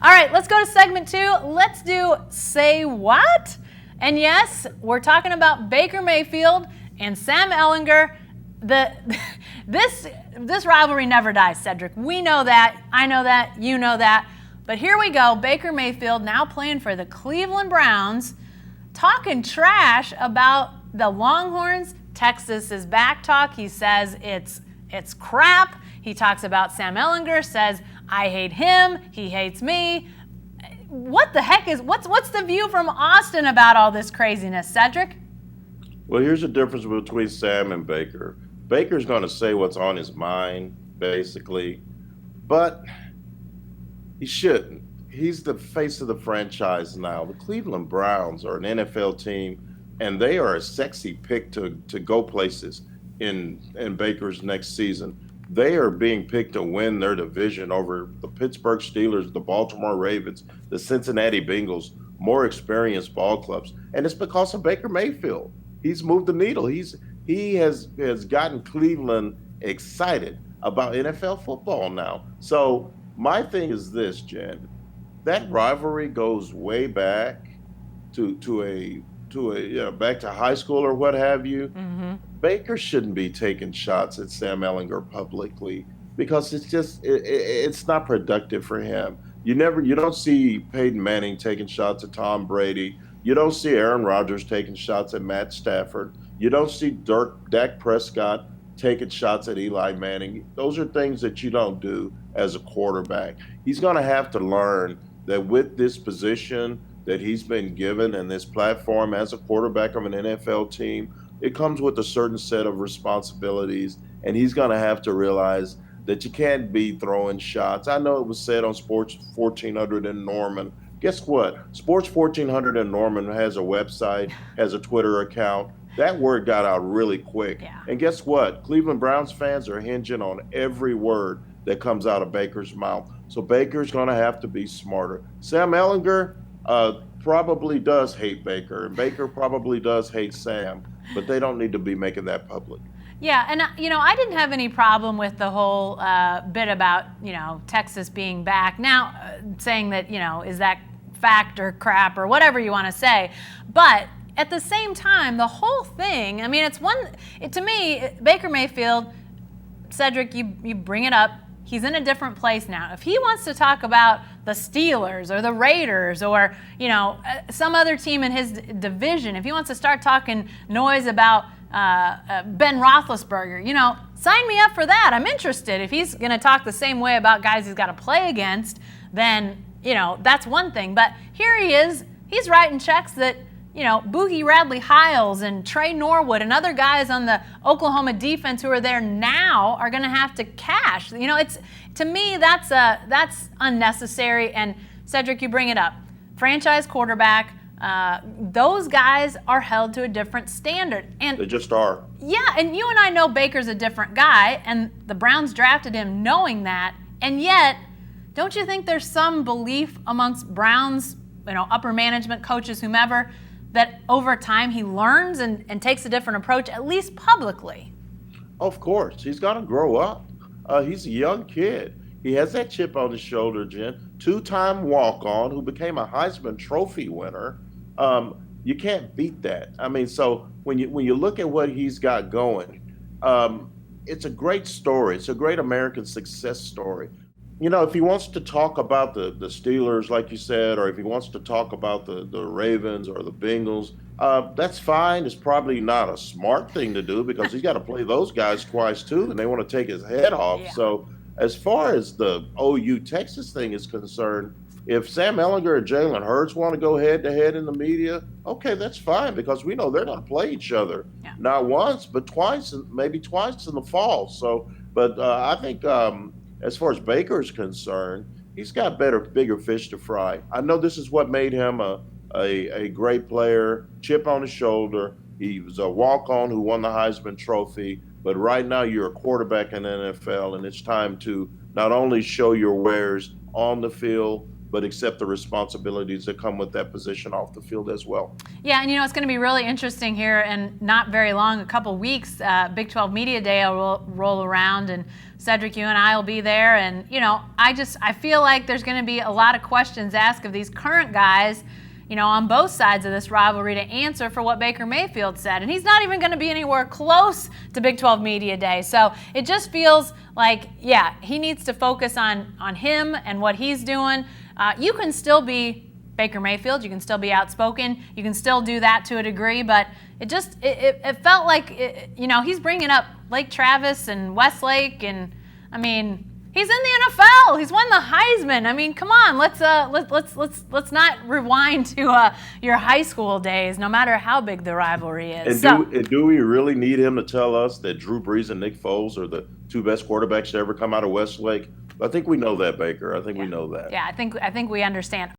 All right, let's go to segment 2. Let's do Say What? And yes, we're talking about Baker Mayfield and Sam Ehlinger. This rivalry never dies, Cedric. We know that. I know that. You know that. But here we go. Baker Mayfield now playing for the Cleveland Browns, talking trash about the Longhorns. Texas is back talk. He says it's crap. He talks about Sam Ehlinger, says I hate him, he hates me. What the heck what's the view from Austin about all this craziness, Cedric? Well, here's the difference between Sam and Baker. Baker's going to say what's on his mind, basically, but he shouldn't. He's the face of the franchise now. The Cleveland Browns are an NFL team, and they are a sexy pick to go places in Baker's next season. They are being picked to win their division over the Pittsburgh Steelers, the Baltimore Ravens, the Cincinnati Bengals, more experienced ball clubs. And it's because of Baker Mayfield. He's moved the needle. He has gotten Cleveland excited about NFL football now. So my thing is this, Jen. That rivalry goes way back back to high school or what have you. Mm-hmm. Baker shouldn't be taking shots at Sam Ehlinger publicly because it's not productive for him. You don't see Peyton Manning taking shots at Tom Brady. You don't see Aaron Rodgers taking shots at Matt Stafford. You don't see Dak Prescott taking shots at Eli Manning. Those are things that you don't do as a quarterback. He's going to have to learn that with this position that he's been given and this platform as a quarterback of an NFL team, it comes with a certain set of responsibilities, and he's going to have to realize that you can't be throwing shots. I know it was said on Sports 1400 in Norman. Guess what? Sports 1400 in Norman has a website, has a Twitter account. That word got out really quick. Yeah. And guess what? Cleveland Browns fans are hinging on every word that comes out of Baker's mouth. So Baker's going to have to be smarter. Sam Ehlinger probably does hate Baker, and Baker probably does hate Sam, but they don't need to be making that public. Yeah, and I didn't have any problem with the whole bit about Texas being back. Now, saying that is that fact or crap or whatever you want to say, but at the same time, the whole thing. I mean, to me, Baker Mayfield, Cedric, you bring it up. He's in a different place now. If he wants to talk about the Steelers or the Raiders or, some other team in his division, if he wants to start talking noise about Ben Roethlisberger, sign me up for that. I'm interested. If he's going to talk the same way about guys he's got to play against, then, that's one thing. But here he is. He's writing checks that, Boogie Radley-Hiles and Trey Norwood and other guys on the Oklahoma defense who are there now are going to have to cash. To me, that's unnecessary. And Cedric, you bring it up. Franchise quarterback, those guys are held to a different standard. And they just are. Yeah, and you and I know Baker's a different guy, and the Browns drafted him knowing that. And yet, don't you think there's some belief amongst Browns, upper management, coaches, whomever, that over time he learns and takes a different approach, at least publicly? Of course. He's got to grow up. He's a young kid. He has that chip on his shoulder, Jen. Two-time walk-on who became a Heisman Trophy winner. You can't beat that. I mean, so when you look at what he's got going, it's a great story. It's a great American success story. If he wants to talk about the Steelers, like you said, or if he wants to talk about the Ravens or the Bengals, that's fine. It's probably not a smart thing to do because he's got to play those guys twice too, and they want to take his head off. Yeah. So as far as the OU Texas thing is concerned, if Sam Ehlinger and Jalen Hurts want to go head-to-head in the media, okay, that's fine because we know they're going to play each other. Yeah. Not once, but twice, maybe twice in the fall. So, but I think as far as Baker's concerned, he's got bigger fish to fry. I know this is what made him a great player, chip on his shoulder. He was a walk-on who won the Heisman Trophy. But right now you're a quarterback in the NFL, and it's time to not only show your wares on the field, but accept the responsibilities that come with that position off the field as well. Yeah, and it's going to be really interesting here, and not very long, a couple weeks, Big 12 Media Day will roll around, and Cedric, you and I will be there, and I feel like there's going to be a lot of questions asked of these current guys, on both sides of this rivalry to answer for what Baker Mayfield said. And he's not even going to be anywhere close to Big 12 Media Day. So it just feels like, yeah, he needs to focus on him and what he's doing. You can still be Baker Mayfield. You can still be outspoken. You can still do that to a degree. But it felt like, he's bringing up Lake Travis and Westlake. And, he's in the NFL. He's won the Heisman. Come on, let's not rewind to your high school days, no matter how big the rivalry is. And do we really need him to tell us that Drew Brees and Nick Foles are the two best quarterbacks to ever come out of Westlake? I think we know that, Baker. I think we know that. Yeah, I think we understand.